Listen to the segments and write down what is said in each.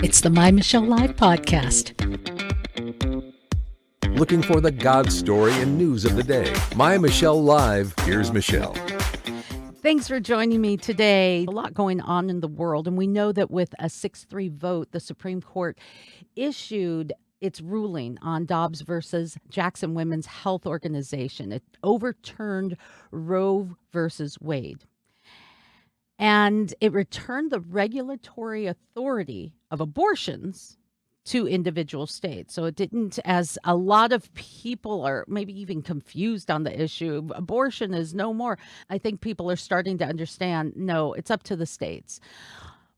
It's the MyMichelleLive Podcast. Looking for the God story and news of the day. My Michelle Live, here's Michelle. Thanks for joining me today. A lot going on in the world, and we know that with a 6-3 vote, the Supreme Court issued its ruling on Dobbs versus Jackson Women's Health Organization. It overturned Roe versus Wade. And it returned the regulatory authority of abortions to individual states. So it didn't, as a lot of people are maybe even confused on the issue, abortion is no more. I think people are starting to understand, no, it's up to the states.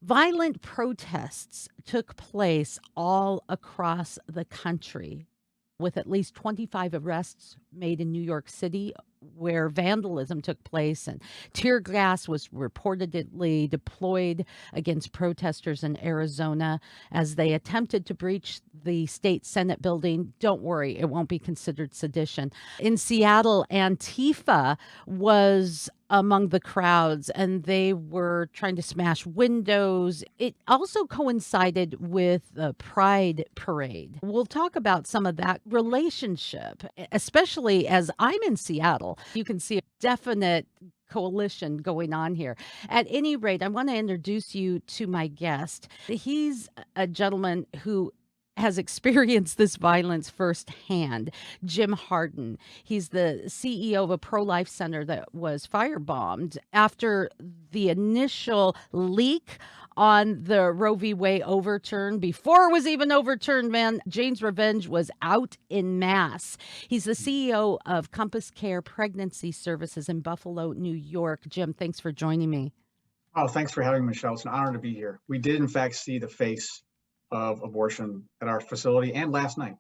Violent protests took place all across the country, with at least 25 arrests made in New York City, where vandalism took place and tear gas was reportedly deployed against protesters in Arizona as they attempted to breach the state Senate building. Don't worry, it won't be considered sedition. In Seattle, Antifa was among the crowds, and they were trying to smash windows. It also coincided with the Pride Parade. We'll talk about some of that relationship, especially as I'm in Seattle. You can see a definite coalition going on here. At any rate, I want to introduce you to my guest. He's a gentleman who has experienced this violence firsthand. Jim Harden. He's the CEO of a pro-life center that was firebombed after the initial leak on the Roe v. Wade overturn. Before it was even overturned, man, Jane's revenge was out in mass. He's the CEO of CompassCare Pregnancy Services in Buffalo, New York. Jim, thanks for joining me. Oh, thanks for having me, Michelle. It's an honor to be here. We did, in fact, see the face of abortion at our facility and last night.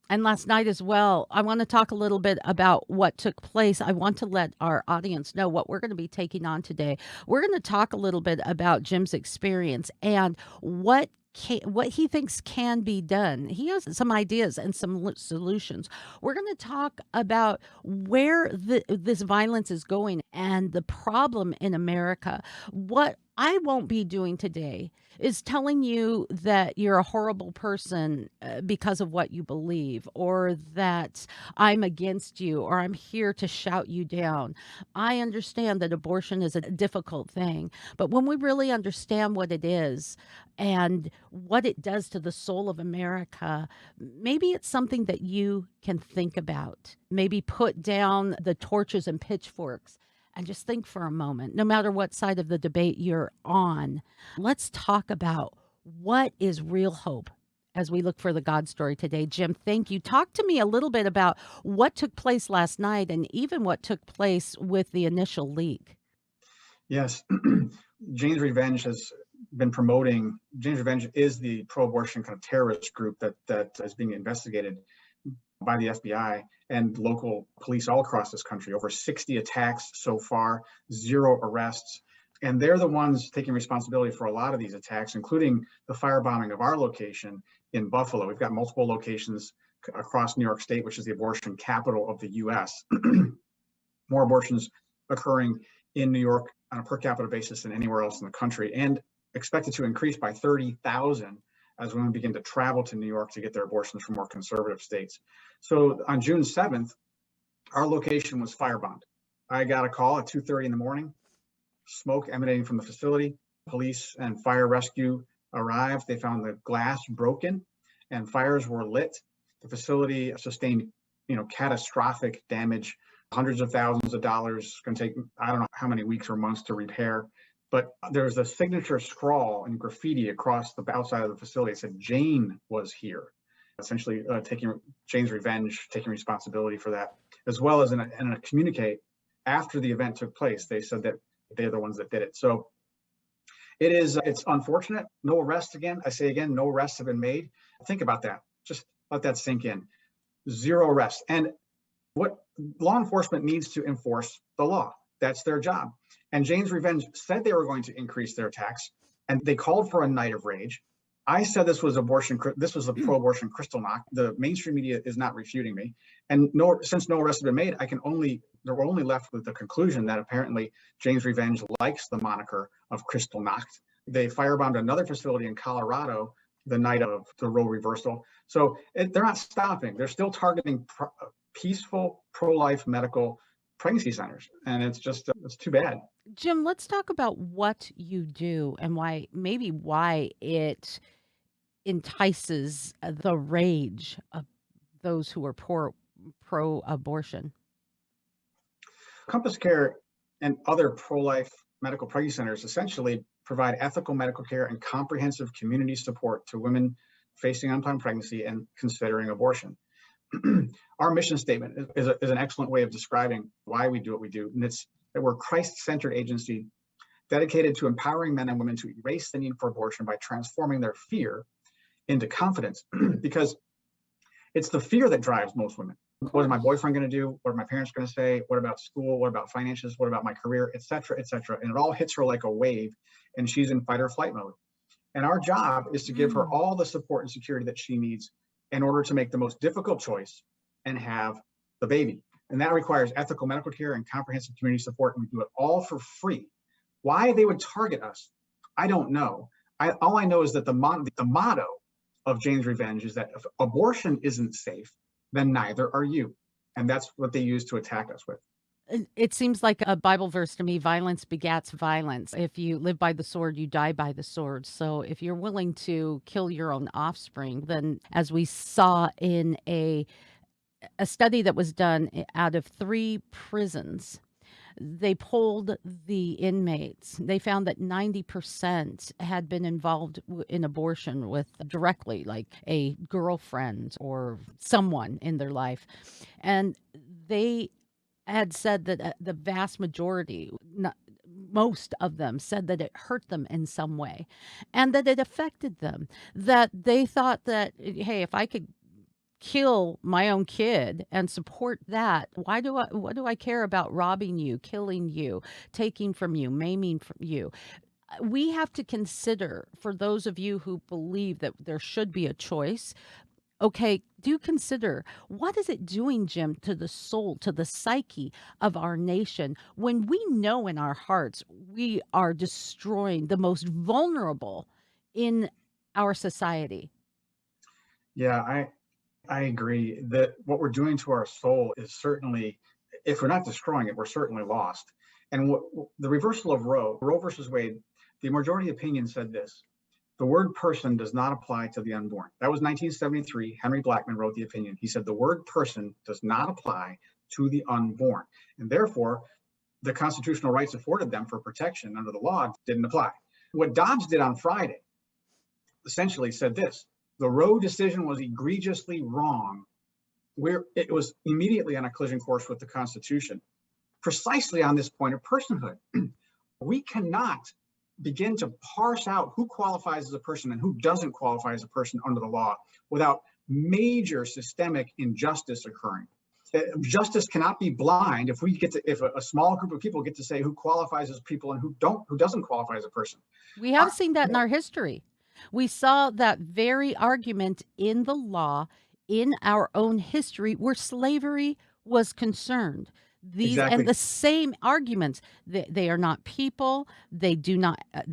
And last night as well. I want to talk a little bit about what took place. I want to let our audience know what we're going to be taking on today. We're going to talk a little bit about Jim's experience and what he thinks can be done. He has some ideas and some solutions. We're going to talk about where this violence is going and the problem in America. What I won't be doing today is telling you that you're a horrible person because of what you believe, or that I'm against you, or I'm here to shout you down. I understand that abortion is a difficult thing, but when we really understand what it is and what it does to the soul of America, maybe it's something that you can think about. Maybe put down the torches and pitchforks and just think for a moment, no matter what side of the debate you're on. Let's talk about what is real hope as we look for the God story today. Jim, thank you. Talk to me a little bit about what took place last night and even what took place with the initial leak. Yes, Jane's Revenge has been promoting. Jane's Revenge is the pro-abortion kind of terrorist group that is being investigated by the FBI and local police all across this country. Over 60 attacks so far, 0 arrests. And they're the ones taking responsibility for a lot of these attacks, including the firebombing of our location in Buffalo. We've got multiple locations across New York State, which is the abortion capital of the U.S. More abortions occurring in New York on a per capita basis than anywhere else in the country, and expected to increase by 30,000 as women begin to travel to New York to get their abortions from more conservative states. So on June 7th, our location was firebombed. I got a call at 2:30 in the morning, smoke emanating from the facility. Police and fire rescue arrived. They found the glass broken and fires were lit. The facility sustained, catastrophic damage, hundreds of thousands of dollars. It's going to take, I don't know how many weeks or months to repair. But there's a signature scrawl and graffiti across the outside of the facility. It said, "Jane was here," essentially taking Jane's Revenge, taking responsibility for that, as well as in a communique after the event took place. They said that they're the ones that did it. So it's unfortunate. No arrests again. I say again, no arrests have been made. Think about that. Just let that sink in. 0 arrests. And what law enforcement needs to enforce the law. That's their job. And Jane's Revenge said they were going to increase their attacks, and they called for a night of rage. I said this was abortion. This was a pro-abortion crystal knock. The mainstream media is not refuting me, and since no arrests have been made, they're only left with the conclusion that apparently Jane's Revenge likes the moniker of crystal knocked. They firebombed another facility in Colorado the night of the Roe reversal. So they're not stopping. They're still targeting peaceful pro-life medical pregnancy centers, and it's too bad. Jim, let's talk about what you do and why it entices the rage of those who are pro-abortion. CompassCare and other pro-life medical pregnancy centers essentially provide ethical medical care and comprehensive community support to women facing unplanned pregnancy and considering abortion. Our mission statement is an excellent way of describing why we do what we do, and it's that we're a Christ-centered agency dedicated to empowering men and women to erase the need for abortion by transforming their fear into confidence, because it's the fear that drives most women. What is my boyfriend going to do? What are my parents going to say? What about school? What about finances? What about my career, et cetera, et cetera? And it all hits her like a wave, and she's in fight or flight mode. And our job is to give her all the support and security that she needs in order to make the most difficult choice and have the baby. And that requires ethical medical care and comprehensive community support. And we do it all for free. Why they would target us, I don't know. All I know is that the motto of Jane's Revenge is that if abortion isn't safe, then neither are you. And that's what they use to attack us with. It seems like a Bible verse to me: violence begats violence. If you live by the sword, you die by the sword. So if you're willing to kill your own offspring, then, as we saw in a study that was done out of 3 prisons, they polled the inmates. They found that 90% had been involved in abortion with directly, like a girlfriend or someone in their life. And they had said that the vast majority, most of them, said that it hurt them in some way and that it affected them, that they thought that, hey, if I could kill my own kid and support that, what do I care about robbing you, killing you, taking from you, maiming from you? We have to consider, for those of you who believe that there should be a choice, okay, do consider, what is it doing, Jim, to the soul, to the psyche of our nation, when we know in our hearts we are destroying the most vulnerable in our society? Yeah, I agree that what we're doing to our soul is certainly, if we're not destroying it, we're certainly lost. And the reversal of Roe versus Wade, the majority opinion said this: the word person does not apply to the unborn. That was 1973. Henry Blackman wrote the opinion. He said the word person does not apply to the unborn. And therefore, the constitutional rights afforded them for protection under the law didn't apply. What Dobbs did on Friday essentially said this: the Roe decision was egregiously wrong, where it was immediately on a collision course with the Constitution, precisely on this point of personhood. We cannot begin to parse out who qualifies as a person and who doesn't qualify as a person under the law without major systemic injustice occurring. Justice cannot be blind if a small group of people get to say who qualifies as people and who doesn't qualify as a person. We have seen that in our history. We saw that very argument in the law in our own history where slavery was concerned. Exactly. And the same arguments, they are not people, they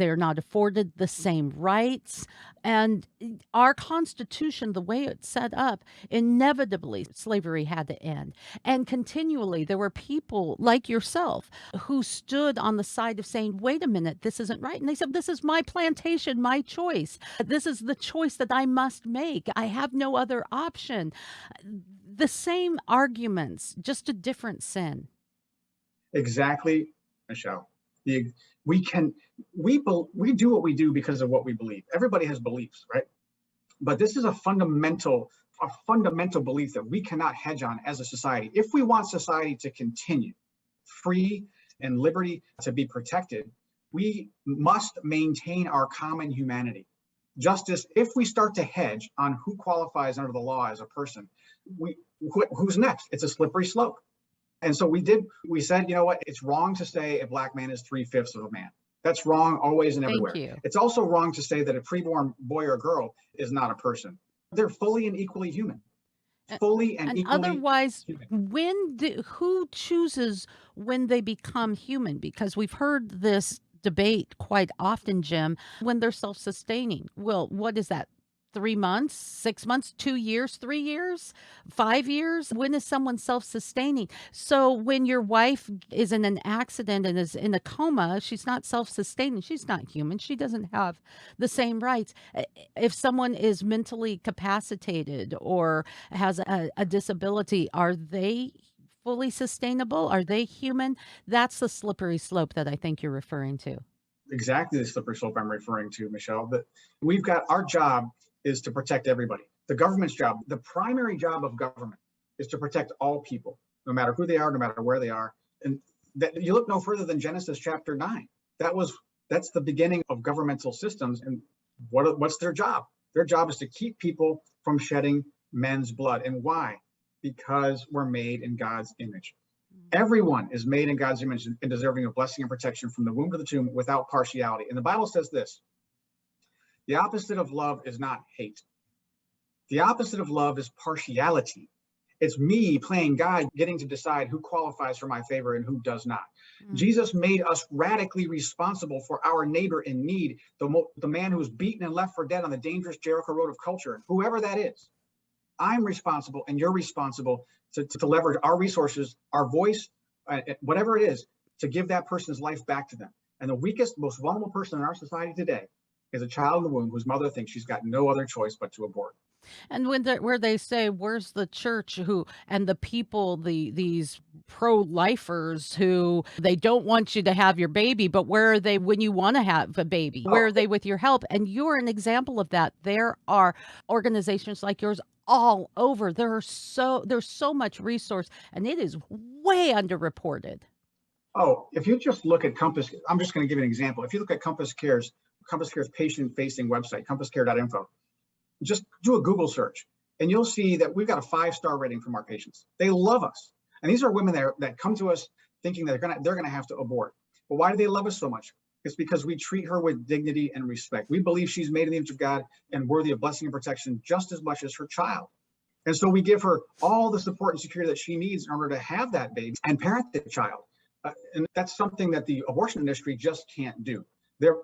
are not afforded the same rights. And our Constitution, the way it's set up, inevitably slavery had to end. And continually there were people like yourself who stood on the side of saying, wait a minute, this isn't right. And they said, this is my plantation, my choice. This is the choice that I must make. I have no other option. The same arguments, just a different sin. Exactly, Michelle. We do what we do because of what we believe. Everybody has beliefs, right? But this is a fundamental belief that we cannot hedge on as a society. If we want society to continue free and liberty to be protected, we must maintain our common humanity. Justice, if we start to hedge on who qualifies under the law as a person, who's next? It's a slippery slope. And so we said, you know what? It's wrong to say a black man is 3/5 of a man. That's wrong always and everywhere. Thank you. It's also wrong to say that a preborn boy or girl is not a person. They're fully and equally human. Fully and equally otherwise, human. Who chooses when they become human? Because we've heard this debate quite often, Jim, when they're self-sustaining. Well, what is that? 3 months, 6 months, 2 years, 3 years, 5 years? When is someone self-sustaining? So when your wife is in an accident and is in a coma, she's not self-sustaining. She's not human. She doesn't have the same rights. If someone is mentally capacitated or has a disability, are they fully sustainable? Are they human? That's the slippery slope that I think you're referring to. Exactly the slippery slope I'm referring to, Michelle. That we've got our job is to protect everybody. The government's job, the primary job of government, is to protect all people, no matter who they are, no matter where they are. And that you look no further than Genesis chapter 9. That's the beginning of governmental systems. And what's their job? Their job is to keep people from shedding men's blood. And why? Because we're made in God's image. Everyone is made in God's image and deserving of blessing and protection from the womb to the tomb without partiality. And the Bible says this: the opposite of love is not hate. The opposite of love is partiality. It's me playing God, getting to decide who qualifies for my favor and who does not. Jesus made us radically responsible for our neighbor in need, the man who's beaten and left for dead on the dangerous Jericho road of culture, whoever that is. I'm responsible and you're responsible to leverage our resources, our voice, whatever it is, to give that person's life back to them. And the weakest, most vulnerable person in our society today is a child in the womb whose mother thinks she's got no other choice but to abort. And where they say, where's the church who and the people, these pro-lifers who they don't want you to have your baby, but where are they when you want to have a baby? Where are they with your help? And you're an example of that. There are organizations like yours all over. There's so much resource, and it is way underreported. Oh, if you just look at Compass, I'm just going to give you an example. If you look at CompassCare's patient-facing website, compasscare.info, just do a Google search and you'll see that we've got a 5-star rating from our patients. They love us. And these are women that come to us thinking that they're gonna have to abort. But why do they love us so much? It's because we treat her with dignity and respect. We believe she's made in the image of God and worthy of blessing and protection just as much as her child. And so we give her all the support and security that she needs in order to have that baby and parent the child. And that's something that the abortion industry just can't do.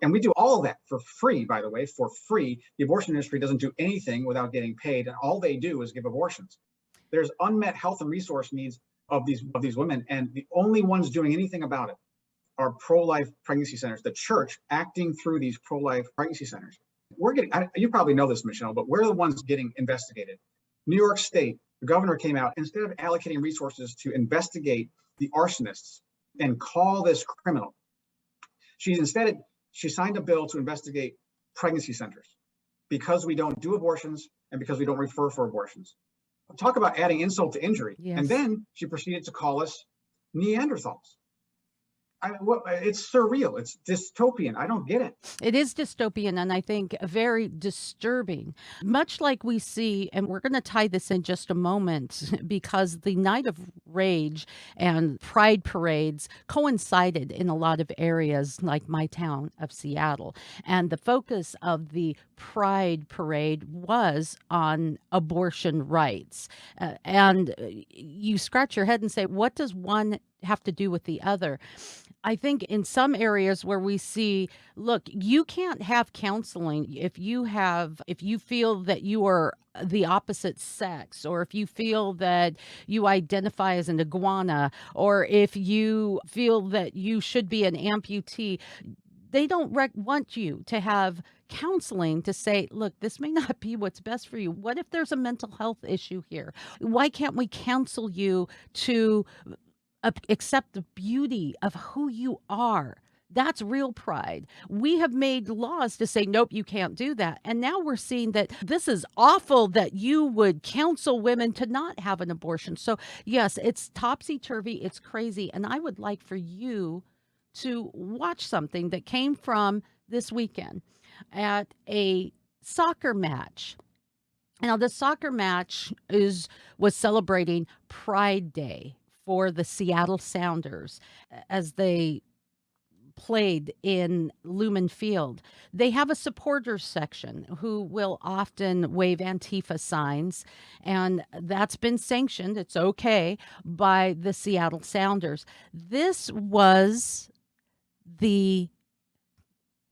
And we do all of that for free, by the way, for free. The abortion industry doesn't do anything without getting paid, and all they do is give abortions. There's unmet health and resource needs of these women, and the only ones doing anything about it are pro-life pregnancy centers, the church acting through these pro-life pregnancy centers. You probably know this, Michelle, but we're the ones getting investigated. New York State, the governor came out, instead of allocating resources to investigate the arsonists and call this criminal, she signed a bill to investigate pregnancy centers because we don't do abortions and because we don't refer for abortions. Talk about adding insult to injury. Yes. And then she proceeded to call us Neanderthals. It's surreal. It's dystopian. I don't get it. It is dystopian, and I think very disturbing. Much like we see, and we're going to tie this in just a moment, because the Night of Rage and Pride parades coincided in a lot of areas like my town of Seattle. And the focus of the Pride parade was on abortion rights. And you scratch your head and say, what does one have to do with the other? I think in some areas where we see, look, you can't have counseling if you feel that you are the opposite sex, or if you feel that you identify as an iguana, or if you feel that you should be an amputee. They don't want you to have counseling to say, look, this may not be what's best for you. What if there's a mental health issue here? Why can't we counsel you to accept the beauty of who you are? That's real pride. We have made laws to say, nope, you can't do that. And now we're seeing that this is awful that you would counsel women to not have an abortion. So yes, it's topsy-turvy, it's crazy. And I would like for you to watch something that came from this weekend at a soccer match. Now, the soccer match was celebrating Pride Day for the Seattle Sounders as they played in Lumen Field. They have a supporters section who will often wave Antifa signs, and that's been sanctioned. It's okay by the Seattle Sounders. This was the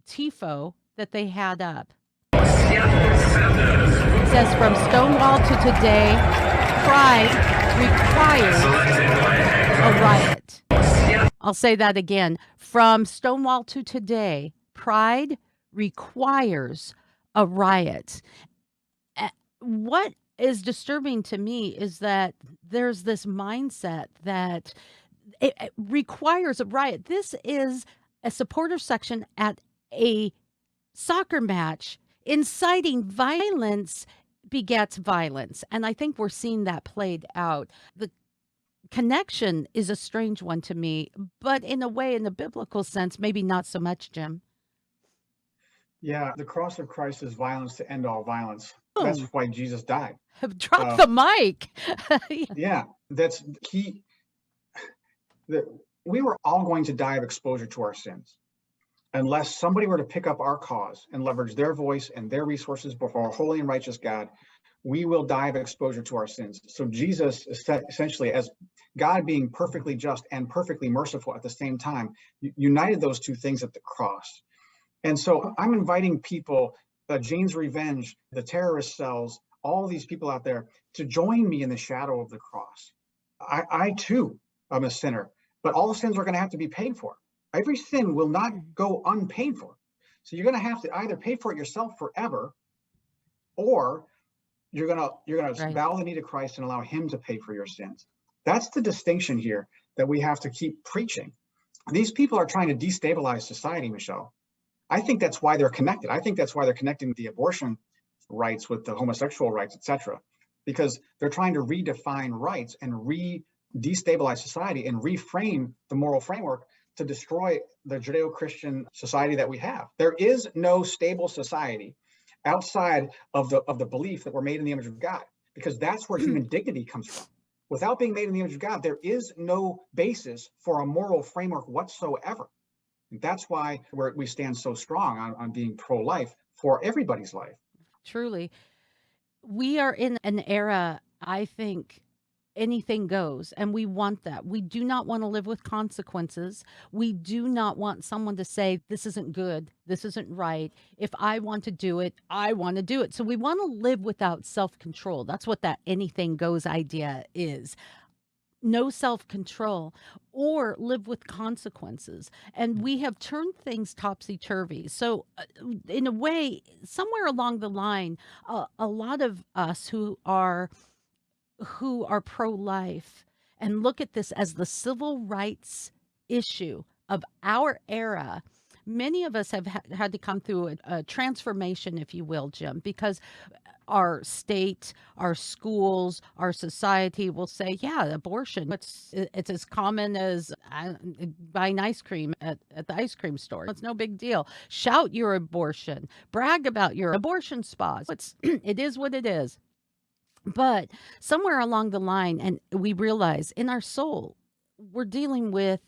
TIFO that they had up. Seattle Sounders. says from Stonewall to today, pride requires a riot. I'll say that again. From Stonewall to today, pride requires a riot. What is disturbing to me is that there's this mindset that it requires a riot. This is a supporter section at a soccer match. Inciting violence begets violence. And I think we're seeing that played out. The connection is a strange one to me, but in a way, in the biblical sense, maybe not so much, Jim. Yeah, the cross of Christ is violence to end all violence. That's Boom. why Jesus died. Drop the mic. Yeah, that's he. That we were all going to die of exposure to our sins unless somebody were to pick up our cause and leverage their voice and their resources before a holy and righteous God. We will die of exposure to our sins. So Jesus, essentially, as God being perfectly just and perfectly merciful at the same time, united those two things at the cross. And so I'm inviting people, Jane's Revenge, the terrorist cells, all these people out there to join me in the shadow of the cross. I too am a sinner, but all the sins are going to have to be paid for. Every sin will not go unpaid for. So you're going to have to either pay for it yourself forever, or you're going to bow the knee to Christ and allow him to pay for your sins. That's the distinction here that we have to keep preaching. These people are trying to destabilize society, Michelle. I think that's why they're connected. I think that's why they're connecting the abortion rights with the homosexual rights, etc., because they're trying to redefine rights and destabilize society and reframe the moral framework to destroy the Judeo-Christian society that we have. There is no stable society outside of the belief that we're made in the image of God, because that's where human dignity comes from. Without being made in the image of God, there is no basis for a moral framework whatsoever. And that's why we stand so strong on being pro-life for everybody's life. Truly. We are in an era, I think, anything goes, and we want that. We do not want to live with consequences. We do not want someone to say, this isn't good, this isn't right. If I want to do it, I want to do it. So we want to live without self-control. That's what that anything goes idea is. No self-control, or live with consequences. And we have turned things topsy-turvy. So in a way, somewhere along the line, a lot of us who are pro-life and look at this as the civil rights issue of our era, many of us have had to come through a transformation, if you will, Jim, because our state, our schools, our society will say, yeah, abortion, it's as common as buying ice cream at the ice cream store. It's no big deal. Shout your abortion, brag about your abortion spas. It is what it is. But somewhere along the line, and we realize in our soul, we're dealing with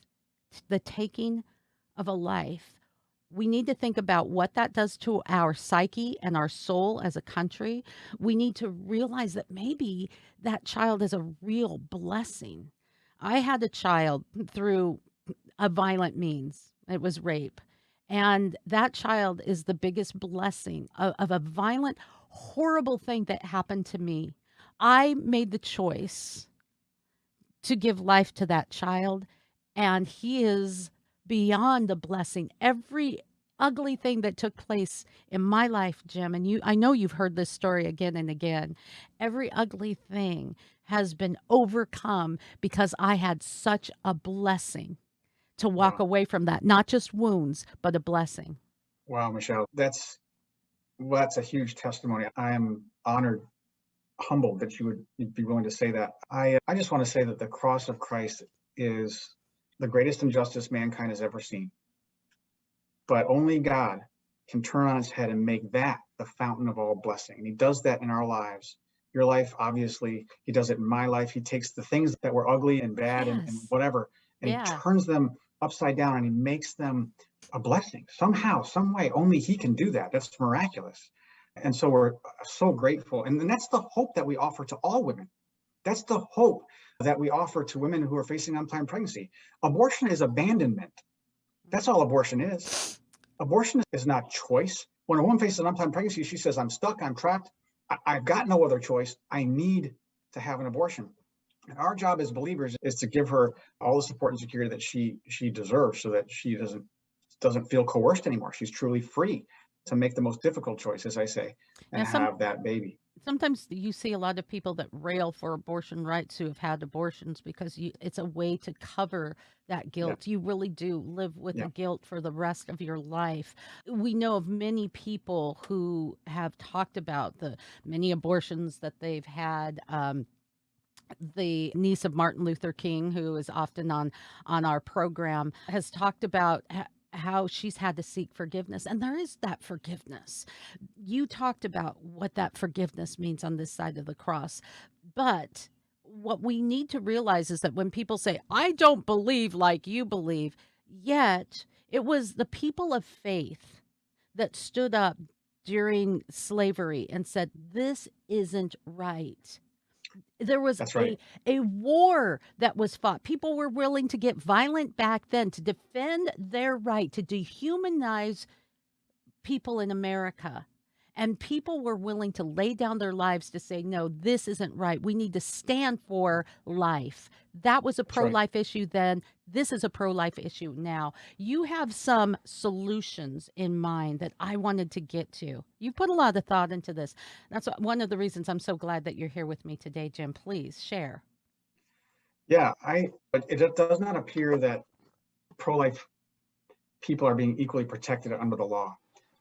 the taking of a life. We need to think about what that does to our psyche and our soul as a country. We need to realize that maybe that child is a real blessing. I had a child through a violent means. It was rape. And that child is the biggest blessing of a violent, horrible thing that happened to me. I made the choice to give life to that child, and he is beyond a blessing. Every ugly thing that took place in my life, Jim, and I know you've heard this story again and again. Every ugly thing has been overcome because I had such a blessing to walk away from that. Not just wounds, but a blessing. Wow, Michelle, that's a huge testimony. I am honored, humbled that you'd be willing to say that. I just want to say that the cross of Christ is the greatest injustice mankind has ever seen. But only God can turn on its head and make that the fountain of all blessing. And he does that in our lives. Your life, obviously, he does it in my life. He takes the things that were ugly and bad and whatever, and he turns them upside down and he makes them a blessing. Somehow, some way, only he can do that. That's miraculous. And so we're so grateful. And then that's the hope that we offer to all women. That's the hope that we offer to women who are facing unplanned pregnancy. Abortion is abandonment. That's all abortion is. Abortion is not choice. When a woman faces an unplanned pregnancy, she says, I'm stuck, I'm trapped, I've got no other choice. I need to have an abortion. And our job as believers is to give her all the support and security that she deserves, so that she doesn't feel coerced anymore. She's truly free to make the most difficult choice, as I say, and Now, have that baby. sometimes you see a lot of people that rail for abortion rights who have had abortions because it's a way to cover that Yeah, guilt. You really do live with the yeah, guilt for the rest of your life. We know of many people who have talked about the many abortions that they've had. The niece of Martin Luther King, who is often on our program, has talked about how she's had to seek forgiveness, and there is that forgiveness. You talked about what that forgiveness means on this side of the cross, but what we need to realize is that when people say, I don't believe like you believe, yet it was the people of faith that stood up during slavery and said, this isn't right. There was that's right. a war that was fought. People were willing to get violent back then to defend their right to dehumanize people in America. And people were willing to lay down their lives to say, no, this isn't right. We need to stand for life. That was a That's pro right. life issue then. This is a pro life issue now. You have some solutions in mind that I wanted to get to. You put a lot of thought into this. That's one of the reasons I'm so glad that you're here with me today, Jim. Please share. Yeah, but it does not appear that pro-life people are being equally protected under the law.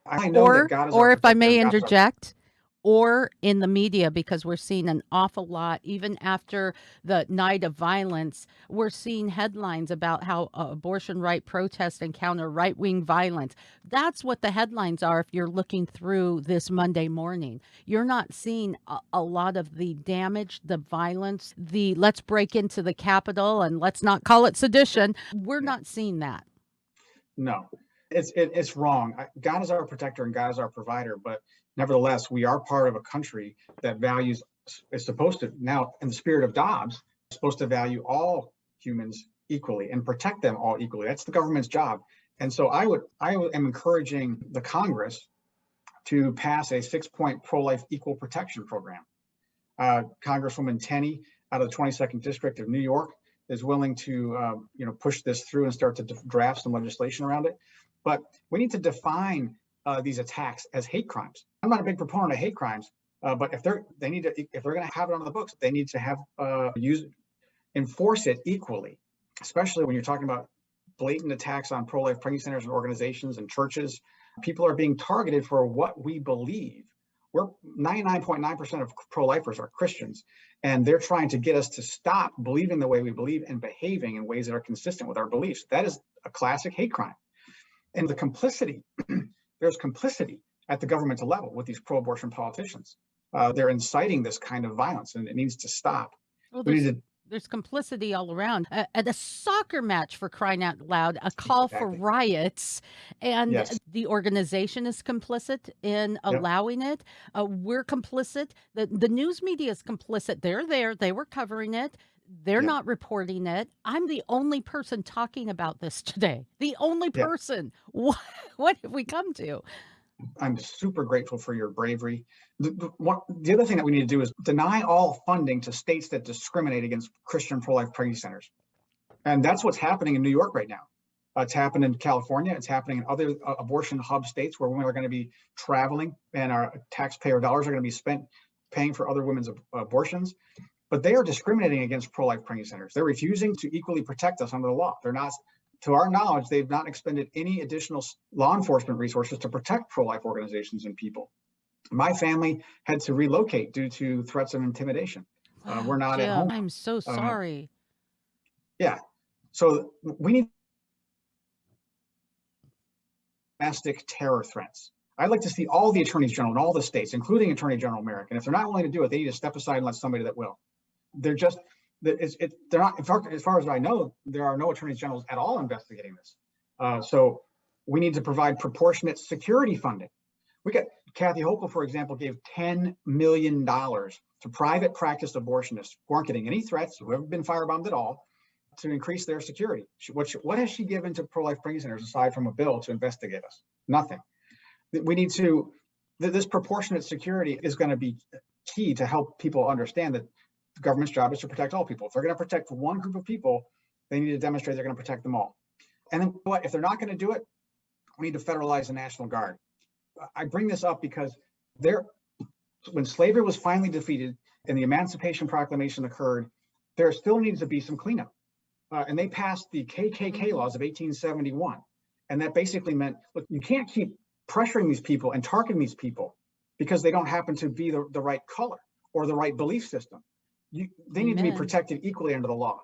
I know that God is our Or if I protector may and God is our interject, or in the media, because we're seeing an awful lot, even after the night of violence, we're seeing headlines about how abortion right protests encounter right-wing violence. That's what the headlines are if you're looking through this Monday morning. You're not seeing a lot of the damage, the violence, the let's break into the Capitol and let's not call it sedition. We're yeah. not seeing that. No, it's wrong. God is our protector and God is our provider, but nevertheless, we are part of a country that values is supposed to now, in the spirit of Dobbs, supposed to value all humans equally and protect them all equally. That's the government's job. And so I am encouraging the Congress to pass a 6-point pro-life equal protection program. Congresswoman Tenney out of the 22nd District of New York is willing to push this through and start to draft some legislation around it. But we need to define these attacks as hate crimes. I'm not a big proponent of hate crimes, but if they're going to have it on the books, they need to have enforce it equally, especially when you're talking about blatant attacks on pro-life pregnancy centers and organizations and churches. People are being targeted for what we believe. We're 99.9% of pro-lifers are Christians, and they're trying to get us to stop believing the way we believe and behaving in ways that are consistent with our beliefs. That is a classic hate crime. And the complicity, there's complicity at the governmental level with these pro-abortion politicians. They're inciting this kind of violence, and it needs to stop. Well, We need to there's complicity all around. At a soccer match, for crying out loud, a call for exactly. riots, and Yes. the organization is complicit in Yep. allowing it. We're complicit. The news media is complicit. They're there. They were covering it. They're Yep. not reporting it. I'm the only person talking about this today. The only Yeah. person. What have we come to? I'm super grateful for your bravery. The other thing that we need to do is deny all funding to states that discriminate against Christian pro-life pregnancy centers. And that's what's happening in New York right now. It's happened in California. It's happening in other abortion hub states where women are going to be traveling and our taxpayer dollars are going to be spent paying for other women's abortions. But they are discriminating against pro-life pregnancy centers. They're refusing to equally protect us under the law. They're not, to our knowledge, they've not expended any additional law enforcement resources to protect pro-life organizations and people. My family had to relocate due to threats of intimidation. We're not at Jim, home. I'm so sorry. Yeah. So we need domestic terror threats. I'd like to see all the attorneys general in all the states, including Attorney General Merrick. And if they're not willing to do it, they need to step aside and let somebody that will. They're just, they're not, as far as I know, there are no attorneys generals at all investigating this. So we need to provide proportionate security funding. We got Kathy Hochul, for example, gave $10 million to private practice abortionists who aren't getting any threats, who haven't been firebombed at all, to increase their security. What has she given to pro-life pregnancy centers aside from a bill to investigate us? Nothing. We need to This proportionate security is going to be key to help people understand that the government's job is to protect all people. If they're going to protect one group of people, they need to demonstrate they're going to protect them all. And then what if they're not going to do it? We need to federalize the National Guard. I bring this up because when slavery was finally defeated and the Emancipation Proclamation occurred, there still needs to be some cleanup. And they passed the KKK laws of 1871. And that basically meant, look, you can't keep pressuring these people and targeting these people because they don't happen to be the right color or the right belief system. They need to be protected equally under the law.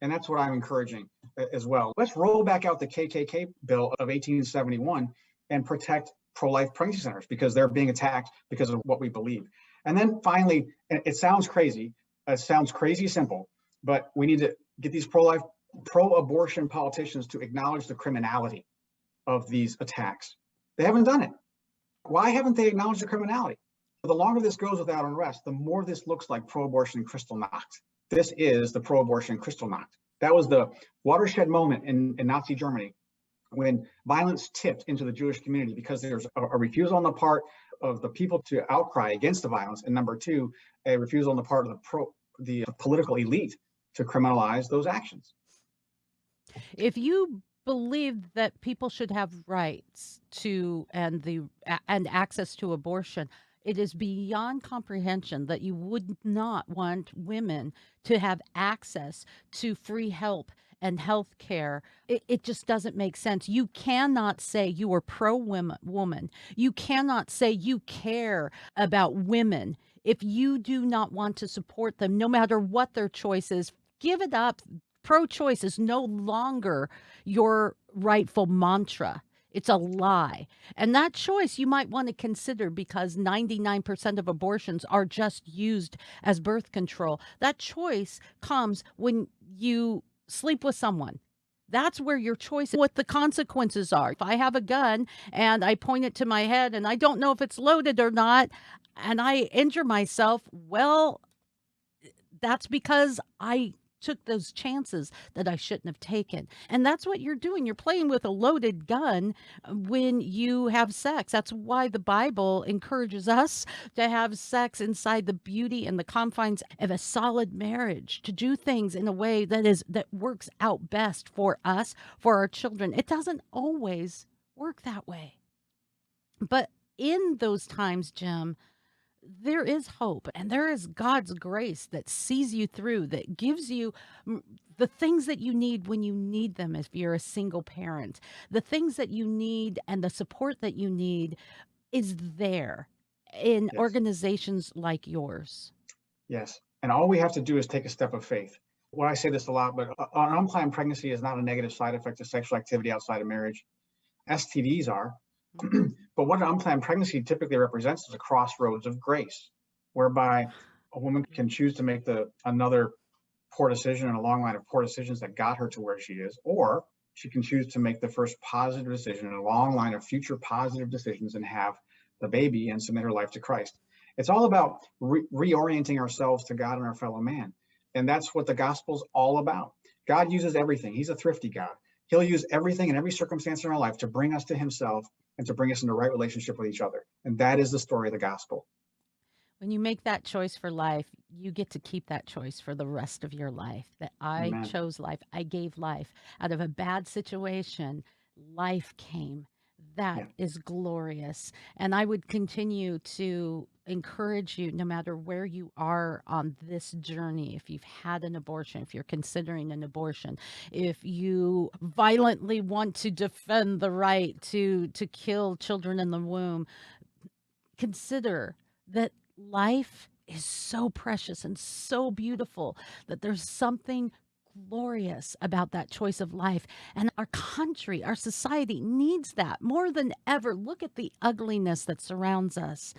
And that's what I'm encouraging as well. Let's roll back out the KKK bill of 1871 and protect pro-life pregnancy centers because they're being attacked because of what we believe. And then finally, it sounds crazy simple, but we need to get these pro-abortion politicians to acknowledge the criminality of these attacks. They haven't done it. Why haven't they acknowledged the criminality? The longer this goes without unrest, the more this looks like pro-abortion Kristallnacht. This is the pro-abortion Kristallnacht. That was the watershed moment in Nazi Germany when violence tipped into the Jewish community because there's a refusal on the part of the people to outcry against the violence, and number two, a refusal on the part of the political elite to criminalize those actions. If you believe that people should have rights to and access to abortion, it is beyond comprehension that you would not want women to have access to free help and health care. It just doesn't make sense. You cannot say you are pro-woman. You cannot say you care about women if you do not want to support them, no matter what their choice is. Give it up. Pro-choice is no longer your rightful mantra. It's a lie. And that choice you might want to consider because 99% of abortions are just used as birth control. That choice comes when you sleep with someone. That's where your choice is, what the consequences are. If I have a gun and I point it to my head and I don't know if it's loaded or not, and I injure myself, well, that's because I took those chances that I shouldn't have taken. And that's what you're doing. You're playing with a loaded gun when you have sex. That's why the Bible encourages us to have sex inside the beauty and the confines of a solid marriage, to do things in a way that works out best for us, for our children. It doesn't always work that way. But in those times, Jim, there is hope and there is God's grace that sees you through, that gives you the things that you need when you need them if you're a single parent. The things that you need and the support that you need is there in organizations like yours. Yes. And all we have to do is take a step of faith. Well, I say this a lot, but an unplanned pregnancy is not a negative side effect of sexual activity outside of marriage. STDs are. But what an unplanned pregnancy typically represents is a crossroads of grace, whereby a woman can choose to make another poor decision in a long line of poor decisions that got her to where she is, or she can choose to make the first positive decision in a long line of future positive decisions and have the baby and submit her life to Christ. It's all about reorienting ourselves to God and our fellow man. And that's what the gospel's all about. God uses everything. He's a thrifty God. He'll use everything and every circumstance in our life to bring us to himself and to bring us into right relationship with each other. And that is the story of the gospel. When you make that choice for life, you get to keep that choice for the rest of your life. That I Amen. chose life. I gave life. Out of a bad situation, life came. That is glorious. And I would continue to encourage you, no matter where you are on this journey, if you've had an abortion, if you're considering an abortion, if you violently want to defend the right to kill children in the womb, consider that life is so precious and so beautiful that there's something glorious about that choice of life. And our country, our society needs that more than ever. Look at the ugliness that surrounds us.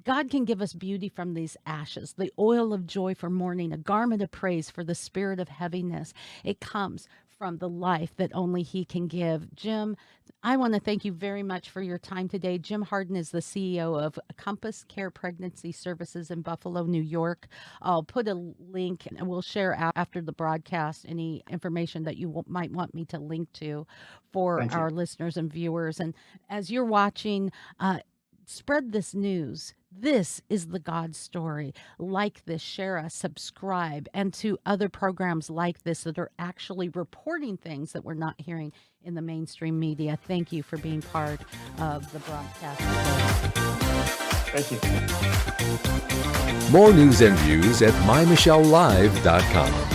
God can give us beauty from these ashes, the oil of joy for mourning, a garment of praise for the spirit of heaviness. It comes from the life that only He can give. Jim, I want to thank you very much for your time today. Jim Harden is the CEO of CompassCare Pregnancy Services in Buffalo, New York. I'll put a link and we'll share after the broadcast any information that you might want me to link to for our listeners and viewers. And as you're watching, Spread this news. This is the God story. Like this, share us, subscribe, and to other programs like this that are actually reporting things that we're not hearing in the mainstream media. Thank you for being part of the broadcast today. Thank you. More news and views at MyMichelleLive.com.